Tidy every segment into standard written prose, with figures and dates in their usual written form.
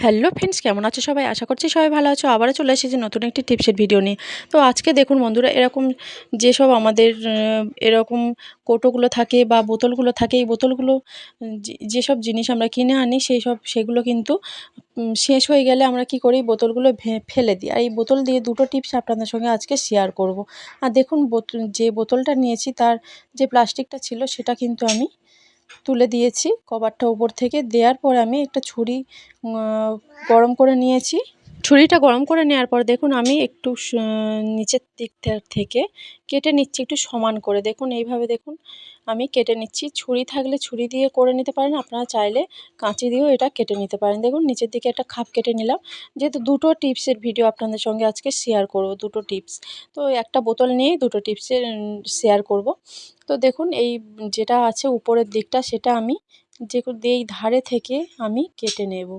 Hello friends, কেমন আছো সবাই? আশা করছি সবাই ভালো আছো। আবারও চলে এসেছি নতুন একটি টিপসের ভিডিও নিয়ে। তো আজকে দেখুন বন্ধুরা, এরকম যেসব আমাদের এরকম কৌটোগুলো থাকে বা বোতলগুলো থাকে, এই বোতলগুলো যেসব জিনিস আমরা কিনে আনি সেগুলো কিন্তু শেষ হয়ে গেলে আমরা কি করি, বোতলগুলো ফেলে দিই। আর এই বোতল দিয়ে দুটো টিপস আপনাদের সঙ্গে আজকে শেয়ার করব। আর দেখুন, যে বোতলটা নিয়েছি তার যে প্লাস্টিকটা ছিল সেটা কিন্তু আমি তুলে দিয়েছি কভারটা উপর থেকে। দেওয়ার পর আমি একটা ছুরি গরম করে নিয়েছি। ছুরিটা গরম করে নেওয়ার পর দেখুন, আমি একটু নিচের দিকটা থেকে কেটে নিচ্ছি একটু সমান করে। দেখুন এইভাবে, দেখুন আমি কেটে নিচ্ছি। ছুরি থাকলে ছুরি দিয়ে করে নিতে পারেন, আপনারা চাইলে কাঁচি দিয়েও এটা কেটে নিতে পারেন। দেখুন নিচের দিকে একটা খাপ কেটে নিলাম, যেহেতু দুটো টিপসের ভিডিও আপনাদের সঙ্গে আজকে শেয়ার করব, দুটো টিপস। তো একটা বোতল নিয়েই দুটো টিপসের শেয়ার করব। তো দেখুন, এই যেটা আছে উপরের দিকটা, সেটা আমি এই ধারে থেকে আমি কেটে নেব।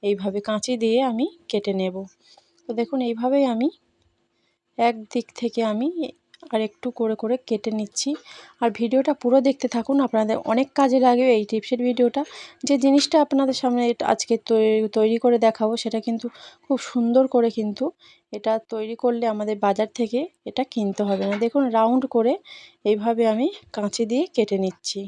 এইভাবে কাঁচি দিয়ে আমি কেটে নেব। তো দেখুন এইভাবেই আমি এক দিক থেকে আমি আর একটু করে করে কেটে নিচ্ছি। আর ভিডিওটা পুরো দেখতে থাকুন, আপনাদের অনেক কাজে লাগবে এই টিপসের ভিডিওটা। যে জিনিসটা আপনাদের সামনে আজকে তৈরি করে দেখাবো, সেটা কিন্তু খুব সুন্দর করে কিন্তু এটা তৈরি করলে আমাদের বাজার থেকে এটা কিনতে হবে না। দেখুন রাউন্ড করে এইভাবে আমি কাঁচি দিয়ে কেটে নিচ্ছি।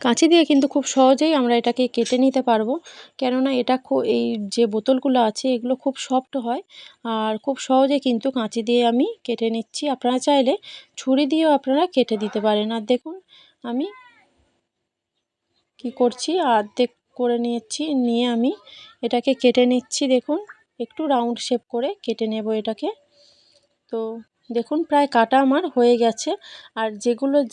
কাঁচি দিয়ে কিন্তু খুব সহজেই আমরা এটাকে কেটে নিতে পারবো, কেননা এটা এই যে বোতলগুলো আছে এগুলো খুব সফট হয়। আর খুব সহজে কিন্তু কাঁচি দিয়ে আমি কেটে নিচ্ছি। আপনারা চাইলে ছুরি দিয়েও আপনারা কেটে দিতে পারেন। আর দেখুন আমি কি করছি, অর্ধেক করে নিয়ে আমি এটাকে কেটে নিচ্ছি। দেখুন একটু রাউন্ড শেপ করে কেটে নেব এটাকে। তো দেখুন প্রায় কাটা আমার হয়ে গেছে। আর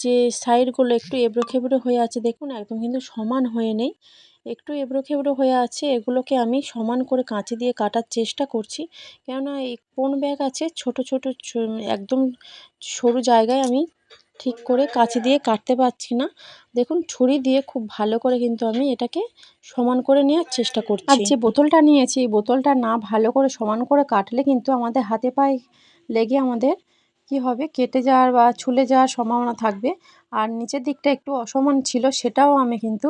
যে সাইডগুলো একটু এবড়ো খেবড়ো হয়ে আছে, দেখুন একদম কিন্তু সমান হয়ে নেই, একটু এবড়ো খেবড়ো হয়ে আছে। এগুলোকে আমি সমান করে কাঁচি দিয়ে কাটার চেষ্টা করছি, কেননা এই কোন ব্যাগ আছে ছোট ছোট একদম সরু জায়গায় আমি ঠিক করে কাঁচি দিয়ে কাটতে পারছি না। দেখুন ছুরি দিয়ে খুব ভালো করে কিন্তু আমি এটাকে সমান করে নেওয়ার চেষ্টা করছি। আর যে বোতলটা নিয়েছি, এই বোতলটা না ভালো করে সমান করে কাটলে কিন্তু আমাদের হাতে পায়ে লেগে আমাদের কি হবে, কেটে যাওয়ার বা ছুলে যাওয়ার সম্ভাবনা থাকবে। আর নিচের দিকটা একটু অসমান ছিল, সেটাও আমি কিন্তু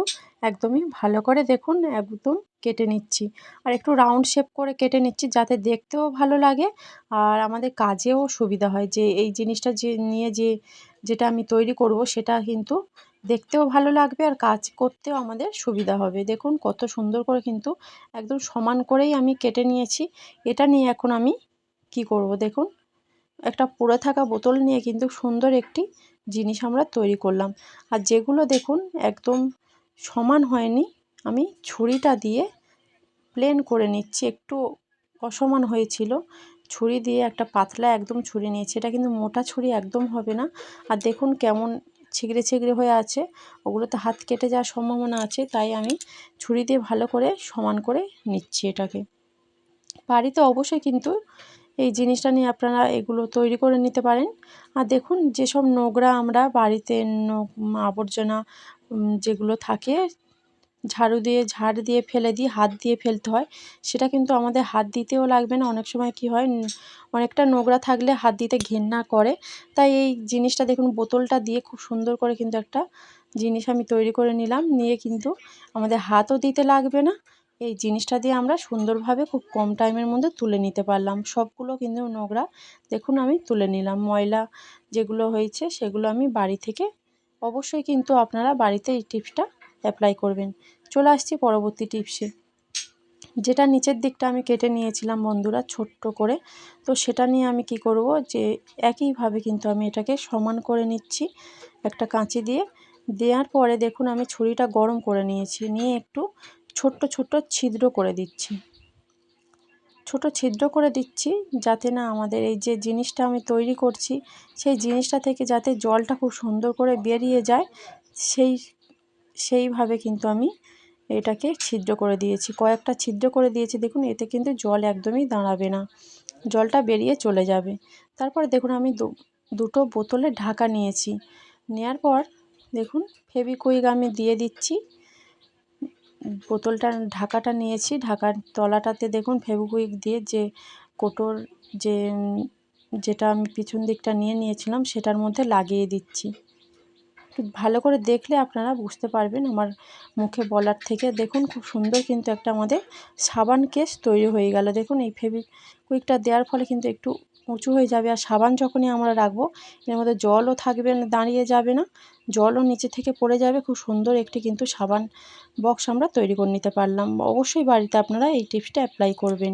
একদমই ভালো করে দেখুন একদম কেটে নিচ্ছি। আর একটু রাউন্ড শেপ করে কেটে নিচ্ছি, যাতে দেখতেও ভালো লাগে আর আমাদের কাজেও সুবিধা হয়। যে এই জিনিসটা যেটা আমি তৈরি করব, সেটা কিন্তু দেখতেও ভালো লাগবে আর কাজ করতেও আমাদের সুবিধা হবে। দেখুন কত সুন্দর করে কিন্তু একদম সমান করেই আমি কেটে নিয়েছি। এটা নিয়ে এখন আমি কি করব, দেখুন একটা পড়ে থাকা বোতল নিয়ে কিন্তু সুন্দর একটি জিনিস আমরা তৈরি করলাম। আর যেগুলো দেখুন একদম সমান হয়নি, আমি ছুরিটা দিয়ে প্লেন করে নিচ্ছি। একটু অসমান হয়েছিল, ছুরি দিয়ে একটা পাতলা একদম ছুরি নিয়েছি। এটা কিন্তু মোটা ছুরি একদম হবে না। আর দেখুন কেমন ছিগড়ে ছিগড়ে হয়ে আছে, ওগুলোতে হাত কেটে যাওয়ার সম্ভাবনা আছে, তাই আমি ছুরি দিয়ে ভালো করে সমান করে নিচ্ছি এটাকে। বাড়িতে অবশ্যই কিন্তু এই জিনিসটা নিয়ে আপনারা এগুলো তৈরি করে নিতে পারেন। আর দেখুন যেসব নোংরা আমরা বাড়িতে আবর্জনা যেগুলো থাকে ঝাড় দিয়ে ফেলে দিই, হাত দিয়ে ফেলতে হয়, সেটা কিন্তু আমাদের হাত দিতেও লাগবে না। অনেক সময় কি হয়, অনেকটা নোংরা থাকলে হাত দিতে ঘেন্না করে। তাই এই জিনিসটা দেখুন বোতলটা দিয়ে খুব সুন্দর করে কিন্তু একটা জিনিস আমি তৈরি করে নিলাম, নিয়ে কিন্তু আমাদের হাতও দিতে লাগবে না। এই জিনিসটা দিয়ে আমরা সুন্দরভাবে খুব কম টাইমের মধ্যে তুলে নিতে পারলাম। সবগুলো কিন্তু নোংরা দেখুন আমি তুলে নিলাম। ময়লা যেগুলো হয়েছে সেগুলো আমি বাড়ি থেকে, অবশ্যই কিন্তু আপনারা বাড়িতে এই টিপসটা অ্যাপ্লাই করবেন। চলে আসছি পরবর্তী টিপসে। যেটা নিচের দিকটা আমি কেটে নিয়েছিলাম বন্ধুরা ছোট্ট করে, তো সেটা নিয়ে আমি কি করব, যে একইভাবে কিন্তু আমি এটাকে সমান করে নিচ্ছি একটা কাঁচি দিয়ে। দেওয়ার পরে দেখুন আমি ছুরিটা গরম করে নিয়েছি, নিয়ে একটু ছোট্ট ছোট্ট ছিদ্র করে দিচ্ছি। ছোট ছিদ্র করে দিচ্ছি যাতে না আমাদের এই যে জিনিসটা আমি তৈরি করছি, সেই জিনিসটা থেকে যাতে জলটা খুব সুন্দর করে বেরিয়ে যায়, সেইভাবে কিন্তু আমি এটাকে ছিদ্র করে দিয়েছি। কয়েকটা ছিদ্র করে দিয়েছি, দেখুন এতে কিন্তু জল একদমই দাঁড়াবে না, জলটা বেরিয়ে চলে যাবে। তারপরে দেখুন আমি দুটো বোতলের ঢাকা নিয়েছি। নেওয়ার পর দেখুন ফেভিকুইক আমি দিয়ে দিচ্ছি। বোতলটার ঢাকাটা নিয়েছি, ঢাকার তলাটাতে দেখুন ফেভিকুইক দিয়ে যে কোটোর যে যেটা আমি পিছন দিকটা নিয়েছিলাম সেটার মধ্যে লাগিয়ে দিচ্ছি। একটু ভালো করে দেখলে আপনারা বুঝতে পারবেন আমার মুখে বলার থেকে। দেখুন খুব সুন্দর কিন্তু একটা আমাদের সাবান কেস তৈরি হয়ে গেল। দেখুন এই ফেভিকুইকটা দেওয়ার ফলে কিন্তু একটু উঁচু হয়ে যাবে, আর সাবান যখনই আমরা রাখবো এর মধ্যে জলও থাকবে না, দাঁড়িয়ে যাবে না, জলও নিচে থেকে পড়ে যাবে। খুব সুন্দর একটি কিন্তু সাবান বক্স আমরা তৈরি করে নিতে পারলাম। অবশ্যই বাড়িতে আপনারা এই টিপসটা অ্যাপ্লাই করবেন।